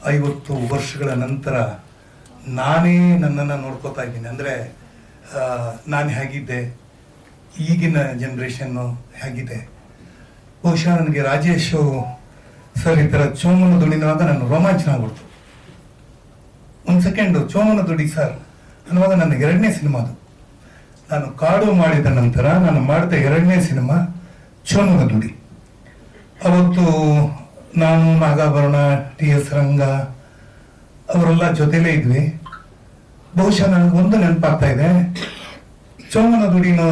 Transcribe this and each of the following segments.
50 ವರ್ಷಗಳ ನಂತರ ನಾನೇ ನನ್ನನ್ನು ನೋಡ್ಕೋತಾ ಇದ್ದೀನಿ. ಅಂದರೆ ನಾನು ಹೇಗಿದ್ದೆ, ಈಗಿನ ಜನ್ರೇಷನ್ನು ಹೇಗಿದೆ. ಬಹುಶಃ ನನಗೆ ರಾಜೇಶ್ ಸರ್ ಈ ಥರ ಚೋಮನ ದುಡಿನುವಾಗ ನಾನು ರೋಮಾಂಚನ ಆಗ್ಬಿಡ್ತು. ಒಂದು ಸೆಕೆಂಡು, ಚೋಮನ ದುಡಿ ಸರ್ ಅನ್ನುವಾಗ ನನ್ನ 2ನೇ ಸಿನಿಮಾ ಅದು. ನಾನು ಕಾಡು ಮಾಡಿದ ನಂತರ ನಾನು ಮಾಡಿದ 2ನೇ ಸಿನಿಮಾ ಚೋಮನ ದುಡಿ. ಅವತ್ತು ನಾನು, ನಾಗಾಭರಣ, TS ರಂಗ ಅವರೆಲ್ಲ ಜೊತೆಲೇ ಇದ್ವಿ. ಬಹುಶಃ ನನಗೊಂದು ನೆನಪಾಗ್ತಾ ಇದೆ, ಚೋಮನ ದುಡಿನೋ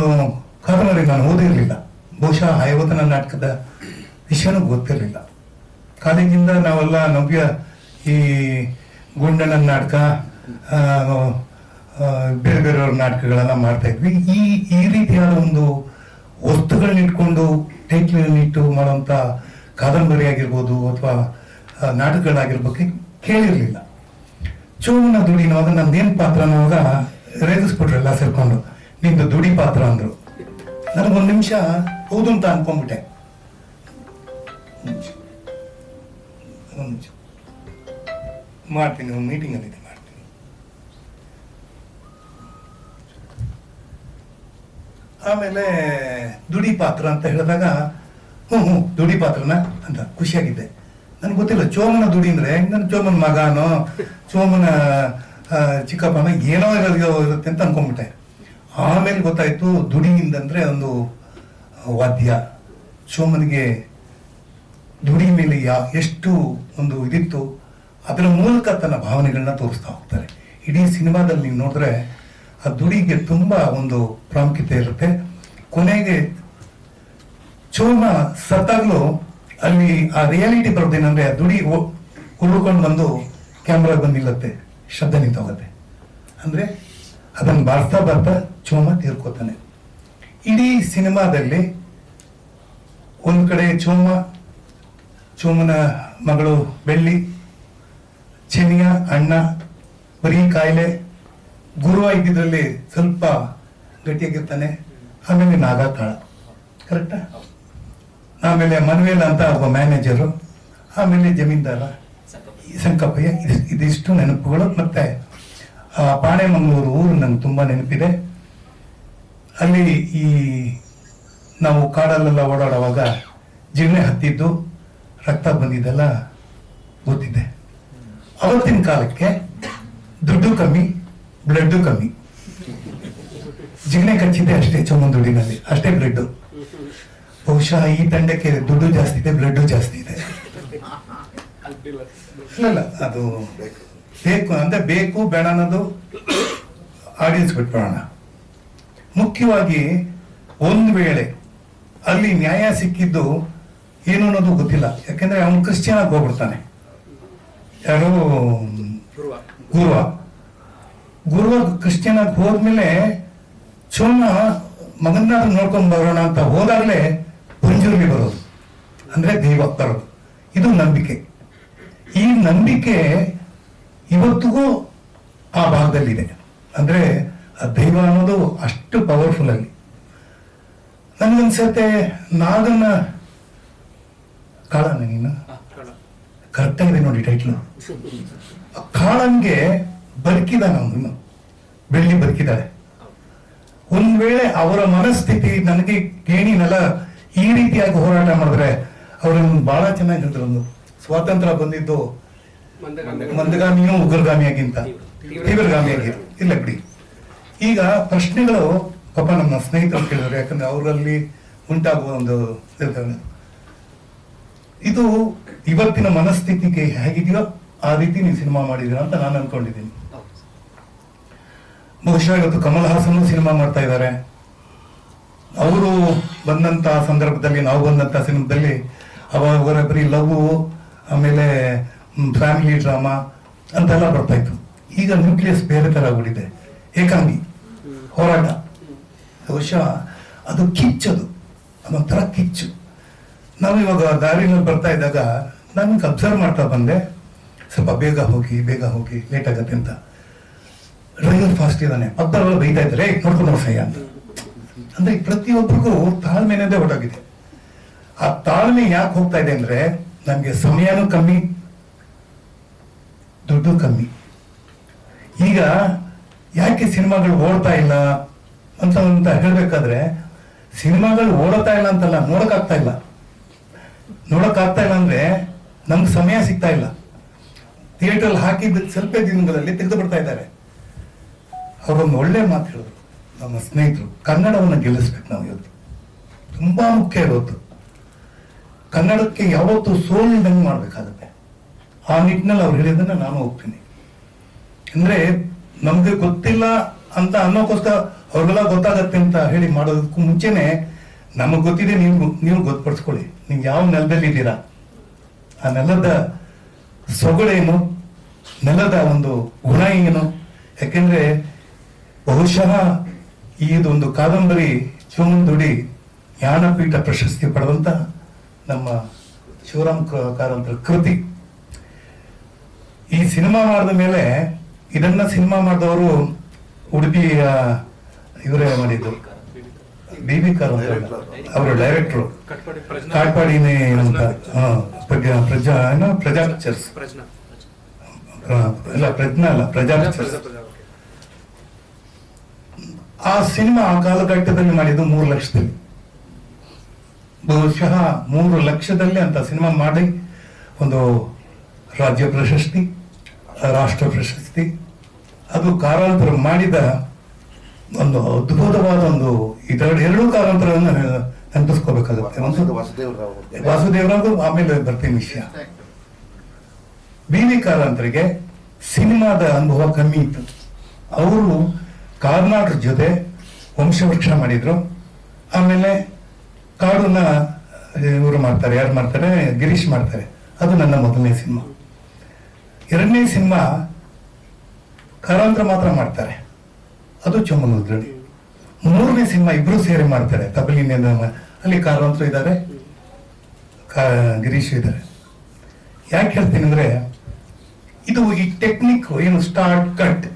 ಕಾದಂಬರಿ ನಾನು ಓದಿರಲಿಲ್ಲ. ಬಹುಶಃ ಆಯವತನ ನಾಟಕದ ವಿಷಯನೂ ಗೊತ್ತಿರಲಿಲ್ಲ. ಕಾಲೇಜಿಂದ ನಾವೆಲ್ಲ ನವ್ಯ ಈ ಗುಂಡನ ನಾಟಕ, ಬೇರೆ ಬೇರೆಯವ್ರ ನಾಟಕಗಳೆಲ್ಲ ಮಾಡ್ತಾ ಇದ್ವಿ. ಈ ರೀತಿಯಾದ ಒಂದು ವಸ್ತುಗಳನ್ನ ಇಟ್ಕೊಂಡು ಟೈಟ್ಲನ್ನಿಟ್ಟು ಮಾಡುವಂಥ ಕಾದಂಬರಿ ಆಗಿರ್ಬೋದು ಅಥವಾ ನಾಟಕಗಳಾಗಿರ್ಬೇಕು ಕೇಳಿರಲಿಲ್ಲ. ಚೋಮನ ದುಡಿನವಾಗ ನಂದೇನು ಪಾತ್ರ ಅನ್ನೋವಾಗ ರೇಗಿಸ್ಬಿಟ್ರು ಎಲ್ಲ ಸೇರ್ಕೊಂಡು, ನಿಂದು ದುಡಿ ಪಾತ್ರ ಅಂದರು. ನನಗೊಂದು ನಿಮಿಷ ಹೌದು ಅಂತ ಅನ್ಕೊಂಡ್ಬಿಟ್ಟೆ. ಮಾಡ್ತೀನಿ, ಒಂದು ಮೀಟಿಂಗಲ್ಲಿ ಮಾಡ್ತೀನಿ. ಆಮೇಲೆ ದುಡಿ ಪಾತ್ರ ಅಂತ ಹೇಳಿದಾಗ ಹ್ಞೂ ದುಡಿ ಪಾತ್ರನ ಅಂತ ಖುಷಿಯಾಗಿದ್ದೆ. ನನಗೆ ಗೊತ್ತಿಲ್ಲ ಚೋಮನ ದುಡಿ ಅಂದರೆ ನನ್ನ ಚೋಮನ ಮಗನೋ ಚೋಮನ ಚಿಕ್ಕಪ್ಪನ ಏನೋ ಇರುತ್ತೆ ಅಂತ ಅನ್ಕೊಂಡ್ಬಿಟ್ಟೆ. ಆಮೇಲೆ ಗೊತ್ತಾಯ್ತು ದುಡಿಯಿಂದಂದ್ರೆ ಒಂದು ವಾದ್ಯ. ಚೋಮನಿಗೆ ದುಡಿ ಮೇಲೆ ಎಷ್ಟು ಒಂದು ಇದಿತ್ತು, ಅದರ ಮೂಲಕ ತನ್ನ ಭಾವನೆಗಳನ್ನ ತೋರಿಸ್ತಾ ಹೋಗ್ತಾರೆ. ಇಡೀ ಸಿನಿಮಾದಲ್ಲಿ ನೀವು ನೋಡಿದ್ರೆ ಆ ದುಡಿಗೆ ತುಂಬ ಒಂದು ಪ್ರಾಮುಖ್ಯತೆ ಇರುತ್ತೆ. ಕೊನೆಗೆ ಚೋಮ ಸತ್ತಾಗ್ಲೂ ಅಲ್ಲಿ ಆ ರಿಯಾಲಿಟಿ ಬರೋದೇನಂದ್ರೆ ಆ ದುಡಿ ಉರುಳ್ಕೊಂಡು ಬಂದು ಕ್ಯಾಮ್ರಾ ಬಂದು ನಿಲ್ಲತ್ತೆ, ಶಬ್ದ ನಿಂತೋಗುತ್ತೆ. ಅಂದರೆ ಅದನ್ನು ಬಾರ್ತಾ ಬಾರ್ತಾ ಚೋಮ ತೀರ್ಕೋತಾನೆ. ಇಡೀ ಸಿನಿಮಾದಲ್ಲಿ ಒಂದು ಕಡೆ ಚೋಮನ ಮಗಳು ಬೆಳ್ಳಿ, ಚೆನ್ನಿಯ ಅಣ್ಣ ಬರೀ ಕಾಯಿಲೆ, ಗುರುವ ಇದ್ದಿದ್ರಲ್ಲಿ ಸ್ವಲ್ಪ ಗಟ್ಟಿಯಾಗಿರ್ತಾನೆ. ಆಮೇಲೆ ನಾಗತಾಳ, ಕರೆಕ್ಟಾ? ಆಮೇಲೆ ಮನವೇಲ ಅಂತ ಒಬ್ಬ ಮ್ಯಾನೇಜರು, ಆಮೇಲೆ ಜಮೀನ್ದಾರ ಸಂಕಪ್ಪಯ್ಯ. ಇದಿಷ್ಟು ನೆನಪುಗಳು. ಮತ್ತೆ ಪಾಣೆಮಂಗಳೂರು ಊರು ನಂಗೆ ತುಂಬ ನೆನಪಿದೆ. ಅಲ್ಲಿ ಈ ನಾವು ಕಾಡಲ್ಲೆಲ್ಲ ಓಡಾಡುವಾಗ ಜಿಗಣೆ ಹತ್ತಿದ್ದು, ರಕ್ತ ಬಂದಿದ್ದೆಲ್ಲ ಗೊತ್ತಿದೆ. ಅವತ್ತಿನ ಕಾಲಕ್ಕೆ ದುಡ್ಡು ಕಮ್ಮಿ, ಬ್ಲಡ್ಡು ಕಮ್ಮಿ. ಜಿಗಣೆ ಕಚ್ಚಿದೆ ಅಷ್ಟೇ ಚೋಮನ ದುಡಿನಲ್ಲಿ, ಅಷ್ಟೇ ಬ್ಲಡ್ಡು. ಬಹುಶಃ ಈ ತಂಡಕ್ಕೆ ದುಡ್ಡು ಜಾಸ್ತಿ ಇದೆ, ಬ್ಲಡ್ಡು ಜಾಸ್ತಿ ಇದೆ. ಇಲ್ಲ ಅದು ಬೇಕು ಅಂದ್ರೆ ಬೇಕು ಬೇಡ ಅನ್ನೋದು ಆಡಿಯನ್ಸ್ ಬಿಟ್ಬಿಡೋಣ. ಮುಖ್ಯವಾಗಿ ಒಂದು ವೇಳೆ ಅಲ್ಲಿ ನ್ಯಾಯ ಸಿಕ್ಕಿದ್ದು ಏನು ಅನ್ನೋದು ಗೊತ್ತಿಲ್ಲ. ಯಾಕೆಂದ್ರೆ ಅವನು ಕ್ರಿಶ್ಚಿಯನ್ ಆಗಿ ಹೋಗ್ಬಿಡ್ತಾನೆ. ಯಾರು ಗುರುವ ಕ್ರಿಶ್ಚಿಯನ್ ಆಗಿ ಹೋದ್ಮೇಲೆ ಚೋಮ ಮಗನಾದ್ರು ನೋಡ್ಕೊಂಡು ಬರೋಣ ಅಂತ ಹೋದಾಗಲೇ ಪಂಜುರ್ಲಿ ಬರೋದು, ಅಂದ್ರೆ ದೈವ ಬರೋದು. ಇದು ನಂಬಿಕೆ. ಈ ನಂಬಿಕೆ ಇವತ್ತಿಗೂ ಆ ಭಾಗದಲ್ಲಿದೆ. ಅಂದ್ರೆ ಆ ದೈವ ಅನ್ನೋದು ಅಷ್ಟು ಪವರ್ಫುಲ್ ಅಲ್ಲಿ. ನನ್ಗನ್ಸತ್ತೆ ನಾಗನ್ನ ಕಾಳನ ನೀನು ಕರೆಕ್ಟ್ ಆಗಿದೆ ನೋಡಿ ಟೈಟ್ಲು. ಕಾಳಂಗೆ ಬದುಕಿದಾನ ಅವನು, ಬೆಳ್ಳಿ ಬದುಕಿದ್ದಾಳೆ. ಒಂದ್ ವೇಳೆ ಅವರ ಮನಸ್ಥಿತಿ ನನಗೆ ಗೇಣಿನೆಲ್ಲ ಈ ರೀತಿಯಾಗಿ ಹೋರಾಟ ಮಾಡಿದ್ರೆ ಅವ್ರನ್ನ ಬಹಳ ಚೆನ್ನಾಗಿ ಹೇಳಿದ್ರು. ಒಂದು ಸ್ವಾತಂತ್ರ್ಯ ಬಂದಿದ್ದು ಮಂದಗಾಮಿಯೂ ಉಗ್ರಗಾಮಿಯಾಗಿಂತ ತೀವ್ರಗಾಮಿಯಾಗಿ ಇಲ್ಲ ಬಿಡಿ. ಈಗ ಪ್ರಶ್ನೆಗಳು ಪಾಪ ನಮ್ಮ ಸ್ನೇಹಿತರು ಕೇಳಿದ್ರು, ಯಾಕಂದ್ರೆ ಅವರಲ್ಲಿ ಉಂಟಾಗುವ ಒಂದು ಇದು ಇವತ್ತಿನ ಮನಸ್ಥಿತಿಗೆ ಹೇಗಿದೆಯೋ ಆ ರೀತಿ ನೀವು ಸಿನಿಮಾ ಮಾಡಿದೀರ ಅಂತ ನಾನು ಅನ್ಕೊಂಡಿದ್ದೀನಿ. ಬಹುಶಃ ಇವತ್ತು ಕಮಲ್ ಹಾಸನ್ ಸಿನಿಮಾ ಮಾಡ್ತಾ ಇದ್ದಾರೆ. ಅವರು ಬಂದಂತ ಸಂದರ್ಭದಲ್ಲಿ, ನಾವು ಬಂದಂತ ಸಿನಿಮಾದಲ್ಲಿ ಅವಾಗ ಬರೀ ಲವ್, ಆಮೇಲೆ ಫ್ಯಾಮಿಲಿ ಡ್ರಾಮಾ ಅಂತೆಲ್ಲ ಬರ್ತಾ ಇತ್ತು. ಈಗ ನ್ಯೂಕ್ಲಿಯಸ್ ಬೇರೆ ತರ ಆಗ್ಬಿಟ್ಟಿದೆ, ಏಕಾಂಗಿ ಹೋರಾಟ. ಬಹುಶಃ ಅದು ಕಿಚ್ಚದು, ಅದೊಂಥರ ಕಿಚ್ಚು. ನಾವು ಇವಾಗ ದಾರಿನಲ್ಲಿ ಬರ್ತಾ ಇದ್ದಾಗ ನನಗೆ ಅಬ್ಸರ್ವ್ ಮಾಡ್ತಾ ಬಂದೆ, ಸ್ವಲ್ಪ ಬೇಗ ಹೋಗಿ ಲೇಟ್ ಆಗತ್ತೆ ಅಂತ. ಡ್ರೈವರ್ ಫಾಸ್ಟ್ ಇದ್ದಾನೆ, ಪಕ್ಕದವರೆಲ್ಲ ಬೈತಾ ಇದ್ದಾರೆ, ನೋಡ್ಕೊಂಡು ಸಹ್ಯ ಅಂತ. ಅಂದ್ರೆ ಪ್ರತಿಯೊಬ್ಬರಿಗೂ ತಾಳ್ಮೆನೇ ಹೊರಟೋಗಿದೆ. ಆ ತಾಳ್ಮೆ ಯಾಕೆ ಹೋಗ್ತಾ ಇದೆ ಅಂದ್ರೆ ನಮ್ಗೆ ಸಮಯನೂ ಕಮ್ಮಿ, ದುಡ್ಡು ಕಮ್ಮಿ. ಈಗ ಯಾಕೆ ಸಿನಿಮಾಗಳು ಓಡ್ತಾ ಇಲ್ಲ ಅಂತ ಹೇಳ್ಬೇಕಾದ್ರೆ, ಸಿನಿಮಾಗಳು ಓಡ್ತಾ ಇಲ್ಲ ಅಂತಲ್ಲ, ನೋಡಕ್ಕಾಗ್ತಾ ಇಲ್ಲ ಅಂದ್ರೆ ನಮ್ಗೆ ಸಮಯ ಸಿಗ್ತಾ ಇಲ್ಲ. ಥಿಯೇಟರ್ ಹಾಕಿದ ಸ್ವಲ್ಪ ದಿನಗಳಲ್ಲಿ ತೆಗೆದು ಬಿಡ್ತಾ ಇದ್ದಾರೆ. ಅವರೊಂದು ಒಳ್ಳೆ ಮಾತು ಹೇಳಿದ್ರು ನಮ್ಮ ಸ್ನೇಹಿತರು, ಕನ್ನಡವನ್ನು ಗೆಲ್ಲಿಸ್ಬೇಕು ನಾವು. ಇವತ್ತು ತುಂಬಾ ಮುಖ್ಯ ಇರೋದು ಕನ್ನಡಕ್ಕೆ ಯಾವತ್ತು ಸೋಲಿದಂಗೆ ಮಾಡ್ಬೇಕಾಗುತ್ತೆ. ಆ ನಿಟ್ಟಿನಲ್ಲಿ ಅವ್ರು ಹೇಳಿದ್ದನ್ನ ನಾನು ಹೋಗ್ತೀನಿ. ಅಂದ್ರೆ ನಮ್ಗೆ ಗೊತ್ತಿಲ್ಲ ಅಂತ ಅನ್ನೋಕ್ಕೋಸ್ಕರ ಅವ್ರಿಗೆಲ್ಲ ಗೊತ್ತಾಗತ್ತೆ ಅಂತ ಹೇಳಿ ಮಾಡೋದಕ್ಕೂ ಮುಂಚೆನೆ ನಮಗ್ ಗೊತ್ತಿದೆ, ನೀವು ಗೊತ್ತುಪಡಿಸ್ಕೊಳ್ಳಿ, ನೀವು ಯಾವ ನೆಲದಲ್ಲಿ ಇದ್ದೀರಾ, ಆ ನೆಲದ ಸೊಗಡೇನು, ನೆಲದ ಒಂದು ಗುಣ ಏನು. ಯಾಕೆಂದ್ರೆ ಬಹುಶಃ ಇದೊಂದು ಕಾದಂಬರಿ ಚೋಮನದುಡಿ ಜ್ಞಾನಪೀಠ ಪ್ರಶಸ್ತಿ ಪಡೆದಂತ ನಮ್ಮ ಶಿವರಾಮ್ ಕಾರಂತರ ಕೃತಿ. ಈ ಸಿನಿಮಾ ಮಾಡಿದ ಮೇಲೆ, ಇದನ್ನ ಸಿನಿಮಾ ಮಾಡಿದವರು ಉಡುಪಿಯ ಇವರೇ ಮಾಡಿದ್ದು, ಬಿ ಕಾರಂತ, ಅವರ ಡೈರೆಕ್ಟ್ರು ಕಾಟ್ಪಾಡಿನೇ ಅಂತ ಪ್ರಜಾ ಪಿಕ್ಚರ್ಸ್, ಪ್ರಜಾ ಪಿಕ್ಚರ್ಸ್. ಆ ಸಿನಿಮಾ ಆ ಕಾಲಘಟ್ಟದಲ್ಲಿ ಮಾಡಿದ್ದು 3 ಲಕ್ಷದಲ್ಲಿ. ಬಹುಶಃ 3 ಲಕ್ಷದಲ್ಲಿ ಅಂತ ಸಿನಿಮಾ ಮಾಡಿ ಒಂದು ರಾಜ್ಯ ಪ್ರಶಸ್ತಿ, ರಾಷ್ಟ್ರ ಪ್ರಶಸ್ತಿ, ಅದು ಕಾರಂತರ ಮಾಡಿದ ಒಂದು ಅದ್ಭುತವಾದ ಒಂದು ಎರಡೂ ಕಾರಂತರನ್ನ ನೆನಪಿಸ್ಕೋಬೇಕಾಗುತ್ತೆ. ಒಂದು ವಾಸುದೇವರಾವ್, ಆಮೇಲೆ ಬರ್ತೀನಿ ವಿಷಯ. ಬಿ ಕಾರಂತರಿಗೆ ಸಿನಿಮಾದ ಅನುಭವ ಕಮ್ಮಿ ಇತ್ತು. ಅವರು ಕಾರ್ನಾಟಕ ಜೊತೆ ವಂಶವೃಕ್ಷ ಮಾಡಿದ್ರು. ಆಮೇಲೆ ಕಾಡನ್ನ ಇವರು ಮಾಡ್ತಾರೆ, ಯಾರು ಮಾಡ್ತಾರೆ, ಗಿರೀಶ್ ಮಾಡ್ತಾರೆ. ಅದು ನನ್ನ ಮೊದಲನೇ ಸಿನಿಮಾ. ಎರಡನೇ ಸಿನಿಮಾ ಕಾರಂತರ ಮಾತ್ರ ಮಾಡ್ತಾರೆ, ಅದು ಚೋಮನದುಡಿ. ಮೂರನೇ ಸಿನಿಮಾ ಇಬ್ರು ಸೇರಿ ಮಾಡ್ತಾರೆ, ತಬಲಿನ. ಅಲ್ಲಿ ಕಾರಂತರು ಇದ್ದಾರೆ, ಗಿರೀಶ್ ಇದ್ದಾರೆ. ಯಾಕೆ ಹೇಳ್ತೀನಿ ಅಂದ್ರೆ, ಇದು ಈ ಟೆಕ್ನಿಕ್ ಏನು ಸ್ಟಾರ್ಟ್ ಕಟ್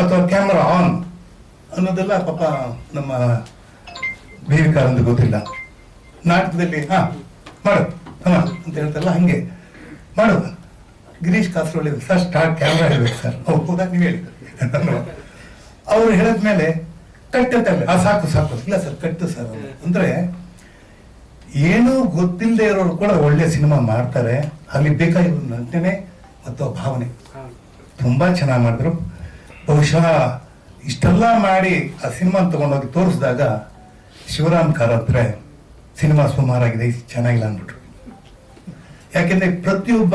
ಅಥವಾ ಕ್ಯಾಮರಾ ಆನ್ ಅನ್ನೋದೆಲ್ಲ ಪಾಪ ನಮ್ಮ ಬೇರೆ ಕಾರಂತ ಗೊತ್ತಿಲ್ಲ. ನಾಟಕದಲ್ಲಿ ಮಾಡು ಅಂತ ಹೇಳ್ತಾರಲ್ಲ, ಹಂಗೆ ಮಾಡು. Girish Kasaravalli sir start camera ಹೇಳ್ಬೇಕು ಸರ್, ಹೌದಾ ನೀವು ಹೇಳಿ. ಅವ್ರು ಹೇಳಿದ್ಮೇಲೆ ಕಟ್ ಅಂತ ಸಾಕು ಇಲ್ಲ ಸರ್ ಕಟ್ಟು ಸರ್ ಅಂದ್ರೆ, ಏನು ಗೊತ್ತಿಲ್ಲದೆ ಇರೋರು ಕೂಡ ಒಳ್ಳೆ ಸಿನಿಮಾ ಮಾಡ್ತಾರೆ. ಅಲ್ಲಿ ಬೇಕಾಗಿರೋ ನಟನೆ ಮತ್ತು ಭಾವನೆ ತುಂಬಾ ಚೆನ್ನಾಗಿ ಮಾಡಿದ್ರು. ಬಹುಶಃ ಇಷ್ಟೆಲ್ಲ ಮಾಡಿ ಆ ಸಿನಿಮಾ ತಗೊಂಡೋಗಿ ತೋರಿಸಿದಾಗ ಶಿವರಾಮ್ ಕಾರಂತ್ರೆ ಸಿನಿಮಾ ಸುಮಾರಾಗಿದೆ, ಚೆನ್ನಾಗಿಲ್ಲ ಅಂದ್ಬಿಟ್ರು. ಯಾಕೆಂದ್ರೆ ಪ್ರತಿಯೊಬ್ಬ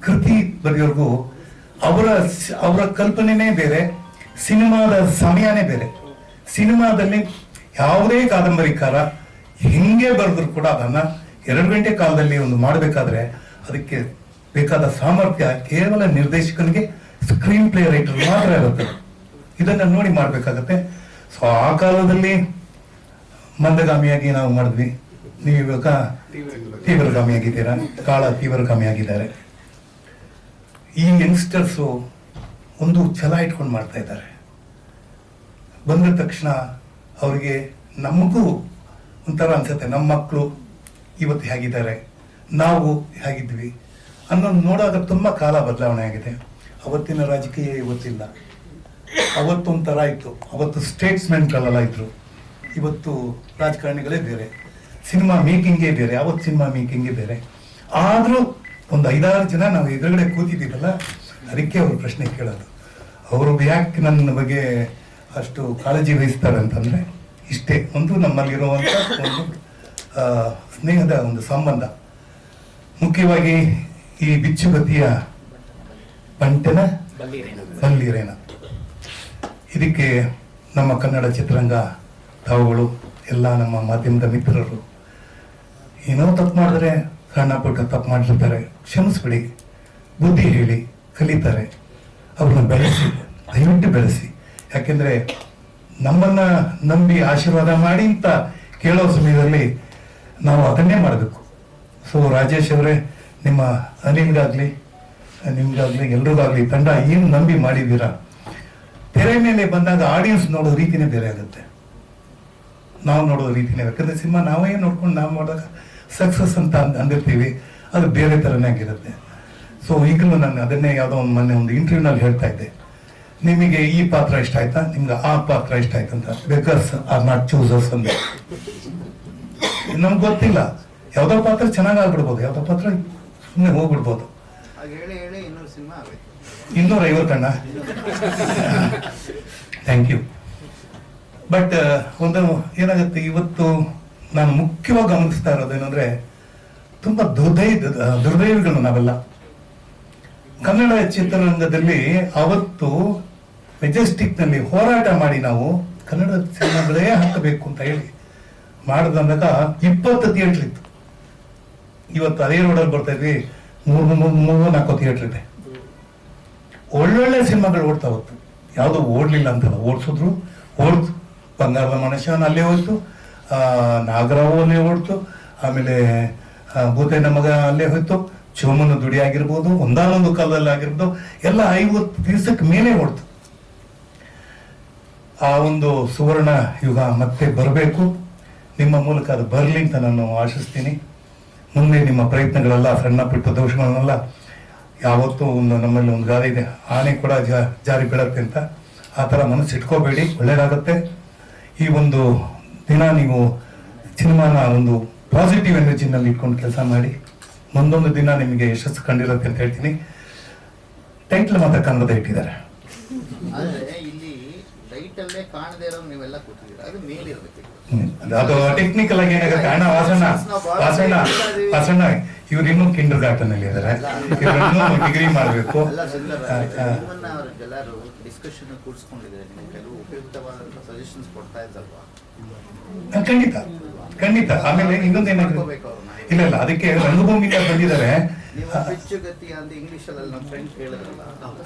ಕೃತಿ ಬರೆಯೋರ್ಗೂ ಅವರ ಕಲ್ಪನೆನೇ ಬೇರೆ, ಸಿನಿಮಾದ ಸಮಯನೇ ಬೇರೆ. ಸಿನಿಮಾದಲ್ಲಿ ಯಾವುದೇ ಕಾದಂಬರಿಕಾರ ಹೆಂಗೆ ಬರೆದ್ರು ಕೂಡ ಅದನ್ನ 2 ಗಂಟೆ ಕಾಲದಲ್ಲಿ ಒಂದು ಮಾಡಬೇಕಾದ್ರೆ ಅದಕ್ಕೆ ಬೇಕಾದ ಸಾಮರ್ಥ್ಯ ಕೇವಲ ನಿರ್ದೇಶಕನಿಗೆ, ಸ್ಕ್ರೀನ್ ಪ್ಲೇ ರೈಟರ್ ಮಾತ್ರ ಇರುತ್ತೆ. ಇದನ್ನ ನೋಡಿ ಮಾಡ್ಬೇಕಾಗತ್ತೆ. ಸೊ ಆ ಕಾಲದಲ್ಲಿ ಮಂದಗಾಮಿಯಾಗಿ ನಾವು ಮಾಡಿದ್ವಿ. ನೀವು ಇವಾಗ ತೀವ್ರಗಾಮಿಯಾಗಿದ್ದೀರಾ, ಕಾಳ ತೀವ್ರಗಾಮಿಯಾಗಿದ್ದಾರೆ. ಈ ಯಂಗ್ಸ್ಟರ್ಸ್ ಒಂದು ಛಲ ಇಟ್ಕೊಂಡು ಮಾಡ್ತಾ ಇದ್ದಾರೆ. ಬಂದ ತಕ್ಷಣ ಅವ್ರಿಗೆ ನಮಗೂ ಒಂಥರ ಅನ್ಸುತ್ತೆ, ನಮ್ಮ ಮಕ್ಕಳು ಇವತ್ತು ಹೇಗಿದ್ದಾರೆ, ನಾವು ಹೇಗಿದ್ವಿ ಅನ್ನೋದು ನೋಡಾಗ ತುಂಬಾ ಕಾಲ ಬದಲಾವಣೆ ಆಗಿದೆ. ಅವತ್ತಿನ ರಾಜಕೀಯ ಇವತ್ತಿಲ್ಲ. ಅವತ್ತೊಂಥರ ಇತ್ತು, ಅವತ್ತು ಸ್ಟೇಟ್ಸ್ಮೆಂಟ್ಗಳೆಲ್ಲ ಇದ್ರು. ಇವತ್ತು ರಾಜಕಾರಣಿಗಳೇ ಬೇರೆ, ಸಿನಿಮಾ ಮೇಕಿಂಗೇ ಬೇರೆ, ಅವತ್ತು ಸಿನಿಮಾ ಮೇಕಿಂಗೇ ಬೇರೆ. ಆದರೂ ಒಂದು 5-6 ಜನ ನಾವು ಎದುರುಗಡೆ ಕೂತಿದ್ದೀವಲ್ಲ, ಅದಕ್ಕೆ ಅವರು ಪ್ರಶ್ನೆ ಕೇಳೋದು. ಅವರು ಯಾಕೆ ನನ್ನ ಬಗ್ಗೆ ಅಷ್ಟು ಕಾಳಜಿ ವಹಿಸ್ತಾರೆ ಅಂತಂದ್ರೆ ಇಷ್ಟೇ. ಒಂದು ನಮ್ಮಲ್ಲಿರುವಂಥ ಒಂದು ಸ್ನೇಹದ ಒಂದು ಸಂಬಂಧ. ಮುಖ್ಯವಾಗಿ ಈ ಬಿಚ್ಚುಗತಿಯ ಪಂಟನ ಬಲ್ಲಿರೇನ, ಇದಕ್ಕೆ ನಮ್ಮ ಕನ್ನಡ ಚಿತ್ರರಂಗ, ತಾವುಗಳು, ಎಲ್ಲ ನಮ್ಮ ಮಾಧ್ಯಮದ ಮಿತ್ರರು ಏನೋ ತಪ್ಪು ಮಾಡಿದ್ರೆ, ಸಣ್ಣ ಪುಟ್ಟ ತಪ್ಪು ಮಾಡಿರ್ತಾರೆ, ಕ್ಷಮಿಸ್ಬಿಡಿ, ಬುದ್ಧಿ ಹೇಳಿ ಕಲಿತಾರೆ. ಅವ್ರನ್ನ ಬೆಳೆಸಿ, ದಯವಿಟ್ಟು ಬೆಳೆಸಿ. ಯಾಕೆಂದ್ರೆ ನಮ್ಮನ್ನ ನಂಬಿ ಆಶೀರ್ವಾದ ಮಾಡಿ ಅಂತ ಕೇಳೋ ಸಮಯದಲ್ಲಿ ನಾವು ಅದನ್ನೇ ಮಾಡಬೇಕು. ಸೊ ರಾಜೇಶ್ ಅವರೇ, ನಿಮ್ಮ ನಿಮ್ಗಾಗ್ಲಿ ಎಲ್ರಿಗಾಗ್ಲಿ, ತಂಡ ಏನು ನಂಬಿ ಮಾಡಿದ್ದೀರಾ, ತೆರೆ ಮೇಲೆ ಬಂದಾಗ ಆಡಿಯನ್ಸ್ ನೋಡೋ ರೀತಿನೇ ಬೇರೆ ಆಗುತ್ತೆ, ನಾವು ನೋಡೋ ರೀತಿನೇ. ಯಾಕಂದ್ರೆ ಸಿನಿಮಾ ನಾವೇ ನೋಡ್ಕೊಂಡು ನಾವು ಮಾಡಿದಾಗ ಸಕ್ಸಸ್ ಅಂತ ಅಂದಿರ್ತೀವಿ, ಅದು ಬೇರೆ ಥರನೇ ಆಗಿರುತ್ತೆ. ಸೊ ಈಗಲೂ ನಾನು ಅದನ್ನೇ ಯಾವುದೋ ಒಂದು ಮೊನ್ನೆ ಒಂದು ಇಂಟರ್ವ್ಯೂನಲ್ಲಿ ಹೇಳ್ತಾ ಇದ್ದೆ, ನಿಮಗೆ ಈ ಪಾತ್ರ ಇಷ್ಟ ಆಯ್ತಾ, ನಿಮ್ಗೆ ಆ ಪಾತ್ರ ಇಷ್ಟ ಆಯ್ತಂತ. ಬೇಕರ್ಸ್ ಆರ್ ನಾಟ್ ಚೂಸರ್ಸ್ ಅಂದ್ರೆ ನಮ್ಗೆ ಗೊತ್ತಿಲ್ಲ, ಯಾವ್ದೋ ಪಾತ್ರ ಚೆನ್ನಾಗಿ ಆಗ್ಬಿಡ್ಬೋದು, ಯಾವ್ದೋ ಪಾತ್ರ ಸುಮ್ಮನೆ ಹೋಗ್ಬಿಡ್ಬೋದು. 250 ಅಣ್ಣ, ಥ್ಯಾಂಕ್ ಯು. ಬಟ್ ಒಂದು ಏನಾಗುತ್ತೆ, ಇವತ್ತು ನಾನು ಮುಖ್ಯವಾಗಿ ಗಮನಿಸ್ತಾ ಇರೋದೇನಂದ್ರೆ, ತುಂಬಾ ದುರ್ದೈವಿಗಳು ನಾವೆಲ್ಲ. ಕನ್ನಡ ಚಿತ್ರರಂಗದಲ್ಲಿ ಅವತ್ತು ಮೆಜೆಸ್ಟಿಕ್ ನಲ್ಲಿ ಹೋರಾಟ ಮಾಡಿ ನಾವು ಕನ್ನಡ ಸಿನಿಮಾಗಳೇ ಹಾಕಬೇಕು ಅಂತ ಹೇಳಿ ಮಾಡಿದಾಗ 20 ಥಿಯೇಟರ್ ಇತ್ತು. ಇವತ್ತು ಅದೇ ರೋಡಲ್ಲಿ ಬರ್ತಾ ಇದ್ವಿ, 3-4 ಥಿಯೇಟರ್ ಇದೆ. ಒಳ್ಳೊಳ್ಳೆ ಸಿನಿಮಾಗಳು ಓಡ್ತಾ ಹೋಗ್ತು, ಯಾವುದು ಓಡ್ಲಿಲ್ಲ ಅಂತಲ್ಲ, ಓಡಿಸಿದ್ರು ಓಡ್ತು. ಬಂಗಾರದ ಮನುಷ್ಯನ ಅಲ್ಲೇ ಹೋಯ್ತು, ನಾಗರಾವು ಅಲ್ಲೇ ಓಡ್ತು, ಆಮೇಲೆ ಭೂತಯ್ಯನ ಮಗ ಅಲ್ಲೇ ಹೋಯ್ತು, ಚೋಮನ ದುಡಿ ಆಗಿರ್ಬೋದು, ಒಂದಾನೊಂದು ಕಾಲದಲ್ಲಿ ಆಗಿರ್ಬೋದು, ಎಲ್ಲ 50 ದಿವಸಕ್ಕೆ ಮೇಲೆ ಓಡ್ತು. ಆ ಒಂದು ಸುವರ್ಣ ಯುಗ ಮತ್ತೆ ಬರಬೇಕು, ನಿಮ್ಮ ಮೂಲಕ ಅದು ಬರಲಿ ಅಂತ ನಾನು ಆಶಿಸ್ತೀನಿ. ಮುಂದೆ ನಿಮ್ಮ ಪ್ರಯತ್ನಗಳೆಲ್ಲ ಸಣ್ಣ ಪುಟ್ಟ ದೋಷಗಳನ್ನೆಲ್ಲ, ಯಾವತ್ತೂ ನಮ್ಮಲ್ಲಿ ಒಂದು ಗಾದೆ ಇದೆ, ಆನೆ ಕೂಡ ಜಾರಿ ಬೀಳತ್ತೆ ಅಂತ. ಆ ಥರ ಮನಸ್ಸು ಇಟ್ಕೋಬೇಡಿ, ಒಳ್ಳೇದಾಗತ್ತೆ. ಈ ಒಂದು ದಿನ ನೀವು ಸಿನಿಮಾನ ಒಂದು ಪಾಸಿಟಿವ್ ಎನರ್ಜಿನಲ್ಲಿ ಇಟ್ಕೊಂಡು ಕೆಲಸ ಮಾಡಿ, ಮುಂದೊಂದು ದಿನ ನಿಮಗೆ ಯಶಸ್ಸು ಕಂಡಿರುತ್ತೆ ಅಂತ ಹೇಳ್ತೀನಿ. ಟೈಟ್ಲ್ ಮಾತ್ರ ಕನ್ನಡದ ಇಟ್ಟಿದ್ದಾರೆ. ಅದು ಟೆಕ್ನಿಕಲ್ ಆಗಿ ಏನಾಗುತ್ತೆ ಅಣ್ಣ, ವಾಸಣ್ಣ ಇವ್ರು ಇನ್ನೂ ಕಿಂಡರ್ ಗಾರ್ಟನ್ ಅಲ್ಲಿ ಇದಾರೆ, ಡಿಗ್ರಿ ಮಾಡಬೇಕು. ಖಂಡಿತ. ಆಮೇಲೆ ಇನ್ನೊಂದು ಏನಾಗುತ್ತೆ, ಇಲ್ಲ ಅದಕ್ಕೆ ರಂಗಭೂಮಿ ಬಂದಿದ್ದಾರೆ,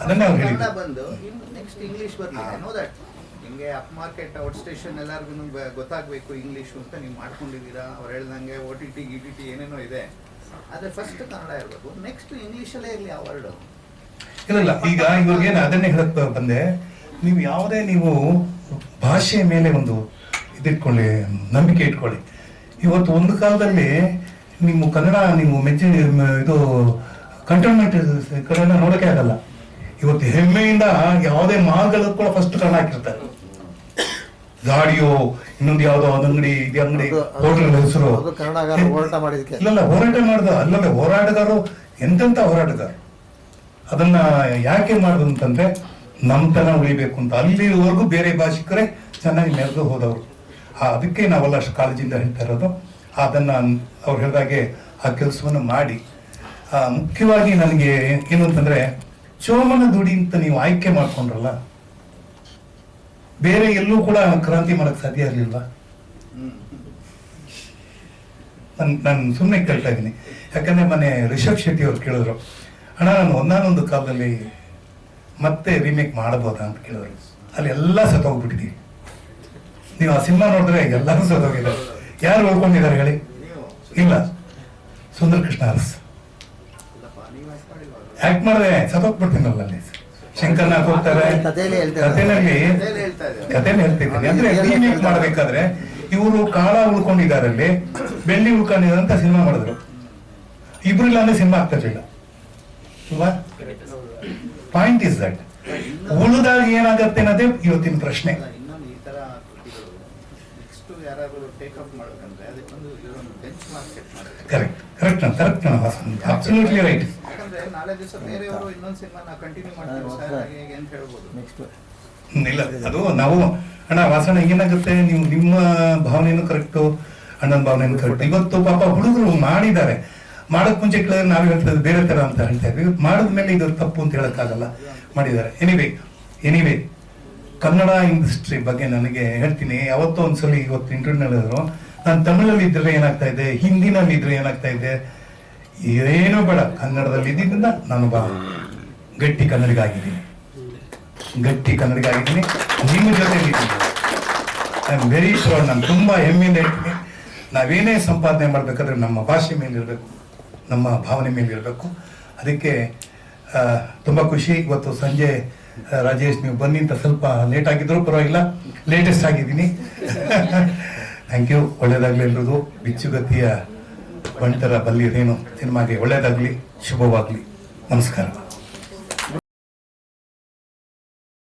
ಅದನ್ನೇ ಅವ್ರು ಹೇಳಿದ್ರು. ನಿಮಗೆ ಅಪ್ ಮಾರ್ಕೆಟ್ ಔಟ್ ಸ್ಟೇಷನ್ ಎಲ್ಲರಿಗೂ ಗೊತ್ತಾಗಬೇಕು ಇಂಗ್ಲೀಷು ಅಂತ ನೀವು ಮಾಡ್ಕೊಂಡಿದ್ದೀರಾ. ಅವ್ರು ಹೇಳ್ದಂಗೆ OTT GTT ಏನೇನೋ ಇದೆ, ಆದರೆ ಫಸ್ಟ್ ಕನ್ನಡ ಇರಬೇಕು, ನೆಕ್ಸ್ಟ್ ಇಂಗ್ಲೀಷಲ್ಲೇ ಇರಲಿ ಆ ವರ್ಡ್. ಇಲ್ಲ ಈಗ ಇವ್ರಿಗೇನು ಅದನ್ನೇ ಹೇಳಕ್ ಬಂದೆ, ನೀವು ಯಾವುದೇ ನೀವು ಭಾಷೆಯ ಮೇಲೆ ಒಂದು ಇದಿಟ್ಕೊಳ್ಳಿ, ನಂಬಿಕೆ ಇಟ್ಕೊಳ್ಳಿ. ಇವತ್ತು ಒಂದು ಕಾಲದಲ್ಲಿ ನೀವು ಕನ್ನಡ ನೀವು ಇದು ಕಂಟೋನ್ಮೆಂಟ್ ಕನ್ನಡ ನೋಡೋಕೆ ಆಗಲ್ಲ. ಇವತ್ತು ಹೆಮ್ಮೆಯಿಂದ ಯಾವುದೇ ಮಾಲ್ಗಳು ಕೂಡ ಫಸ್ಟ್ ಕನ್ನಡ ಹಾಕಿರ್ತಾರೆ. ಗಾಡಿಯೋ ಇನ್ನೊಂದು ಯಾವ್ದೋ ಅಂಗಡಿ, ಇದು ಅಂಗಡಿ, ಹೋಟೆಲ್ ಹೆಸರು ಇಲ್ಲ ಹೋರಾಟ ಮಾಡ್ದ ಅಲ್ಲದೆ ಹೋರಾಟಗಾರರು ಎಂತೆಂತ ಹೋರಾಟಗಾರ. ಅದನ್ನ ಯಾಕೆ ಮಾಡುದು ಅಂತಂದ್ರೆ ನಮ್ತನ ಉಳಿಬೇಕು ಅಂತ. ಅಲ್ಲಿವರೆಗೂ ಬೇರೆ ಭಾಷಿಕರೇ ಚೆನ್ನಾಗಿ ಮೆರೆದು ಹೋದವರು. ಅದಕ್ಕೆ ನಾವೆಲ್ಲ ಅಷ್ಟು ಕಾಳಜಿಯಿಂದ ಹೇಳ್ತಾ ಇರೋದು. ಅದನ್ನ ಅವ್ರು ಹೇಳಿದಾಗೆ ಆ ಕೆಲಸವನ್ನು ಮಾಡಿ. ಮುಖ್ಯವಾಗಿ ನನಗೆ ಏನು ಅಂತಂದ್ರೆ, ಚೋಮನ ದುಡಿ ಅಂತ ನೀವು ಆಯ್ಕೆ ಮಾಡ್ಕೊಂಡ್ರಲ್ಲ, ಬೇರೆ ಎಲ್ಲೂ ಕೂಡ ಕ್ರಾಂತಿ ಮಾಡಕ್ ಸಾಧ್ಯ ಇರಲಿಲ್ವಾ? ನಾನು ಸುಮ್ಮನೆ ಕೇಳ್ತಾ ಇದ್ದೀನಿ. ಯಾಕಂದ್ರೆ ಮನೆ ರಿಷಬ್ ಶೆಟ್ಟಿ ಅವ್ರು ಕೇಳಿದ್ರು, ಅಣ್ಣ ನಾನು ಒಂದಾನೊಂದು ಕಾಲದಲ್ಲಿ ಮತ್ತೆ ರೀಮೇಕ್ ಮಾಡಬಹುದಾ ಅಂತ ಕೇಳಿದ್ರು. ಅಲ್ಲಿ ಎಲ್ಲ ಸತ್ತೋಗ್ಬಿಟ್ಟಿದ್ದೀವಿ. ನೀವು ಆ ಸಿನಿಮಾ ನೋಡಿದ್ರೆ ಎಲ್ಲರೂ ಸತ್ತೋಗಿದ್ದಾರೆ. ಯಾರು ಉಳ್ಕೊಂಡಿದ್ದಾರೆ ಹೇಳಿ? ಇಲ್ಲ, ಸುಂದರ್ ಕೃಷ್ಣ ಅರಸ್ ಆಕ್ಟ್ ಮಾಡಿದ್ರೆ ಸತ್ತೋಗ್ಬಿಡ್ತೀನಲ್ಲ ಅಲ್ಲಿ. ಶಂಕರ್ನಾಗ್ ಹೋಗ್ತಾರೆ, ಕಥೆನೇ ಹೇಳ್ತಿದ್ದೀನಿ. ಅಂದ್ರೆ ರೀಮೇಕ್ ಮಾಡ್ಬೇಕಾದ್ರೆ ಇವರು ಕಾಳ ಉಳ್ಕೊಂಡಿದ್ದಾರೆ, ಅಲ್ಲಿ ಬೆಳ್ಳಿ ಉಳ್ಕೊಂಡಿದ್ದಾರೆ ಅಂತ ಸಿನಿಮಾ ಮಾಡಿದ್ರು. ಇಬ್ರು ಇಲ್ಲ ಅಂದ್ರೆ ಸಿನಿಮಾ ಆಗ್ತಾ ಇರ್ಲಿಲ್ಲ ಅಲ್ವಾ? Point is that. ಉಳಿದಾಗ ಏನಾಗತ್ತೆ ಅನ್ನೋದೇ ಇವತ್ತಿನ ಪ್ರಶ್ನೆ. Correct absolutely right. ಇಲ್ಲ ಅದು ನಾವು ಅಣ್ಣ ವಾಸಣ ಏನಾಗುತ್ತೆ, ನೀವು ನಿಮ್ಮ ಭಾವನೆಯನ್ನು ಕರೆಕ್ಟು, ಅಣ್ಣನ ಭಾವನೆಯನ್ನು ಕರೆಕ್ಟ್. ಇವತ್ತು ಪಾಪ ಹುಡುಗರು ಮಾಡಿದ್ದಾರೆ, ಮಾಡಕ್ ಮುಂಚೆ ಕೇಳಿದ್ರೆ ನಾವೇ ಹೇಳ್ತೇವೆ ಬೇರೆ ತರ ಅಂತ ಹೇಳ್ತಾ ಇದ್ವಿ. ಮಾಡಿದ್ಮೇಲೆ ಇದು ತಪ್ಪು ಅಂತ ಹೇಳಕ್ಕಾಗಲ್ಲ, ಮಾಡಿದ್ದಾರೆ. ಎನಿವೇ ಕನ್ನಡ ಇಂಡಸ್ಟ್ರಿ ಬಗ್ಗೆ ನನಗೆ ಹೇಳ್ತೀನಿ. ಯಾವತ್ತೋ ಒಂದ್ಸಲಿ ಇವತ್ತು ಇಂಟರ್ವ್ಯೂನಲ್ಲಿ ಹೇಳಿದ್ರು, ನಾನು ತಮಿಳಲ್ಲಿ ಇದ್ರೆ ಏನಾಗ್ತಾ ಇದೆ, ಹಿಂದಿನಲ್ಲಿ ಇದ್ರೆ ಏನಾಗ್ತಾ ಇದೆ, ಏನೂ ಬೇಡ, ಕನ್ನಡದಲ್ಲಿ ಇದ್ದಿದ್ದರಿಂದ ನಾನು ಗಟ್ಟಿ ಕನ್ನಡಿಗ ಆಗಿದ್ದೀನಿ. ನಿಮ್ಮ ಜೊತೆ ಐ ಆಮ್ ವೆರಿ ಪ್ರೌಡ್. ನಾನು ತುಂಬಾ ಹೆಮ್ಮೆಯಿಂದ ಹೇಳ್ತೀನಿ, ನಾವೇನೇ ಸಂಪಾದನೆ ಮಾಡ್ಬೇಕಾದ್ರೆ ನಮ್ಮ ಭಾಷೆ ಮೇಲೆ ಇರಬೇಕು, ನಮ್ಮ ಭಾವನೆ ಮೇಲೆ ಇರಬೇಕು. ಅದಕ್ಕೆ ತುಂಬಾ ಖುಷಿ. ಇವತ್ತು ಸಂಜೆ ರಾಜೇಶ್ ನೀವು ಬನ್ನಿ ಅಂತ ಸ್ವಲ್ಪ ಲೇಟ್ ಆಗಿದ್ರು ಪರವಾಗಿಲ್ಲ, ಲೇಟೆಸ್ಟ್ ಆಗಿದ್ದೀನಿ. Thank you. ಒಳ್ಳೇದಾಗ್ಲಿ ಎಲ್ರಿಗೂ. ಬಿಚ್ಚುಗತ್ತಿಯ ಬಂಟರ ಬಲ್ಲಿರೇನು ಸಿನಿಮಾಗೆ ಒಳ್ಳೇದಾಗ್ಲಿ, ಶುಭವಾಗ್ಲಿ. ನಮಸ್ಕಾರ.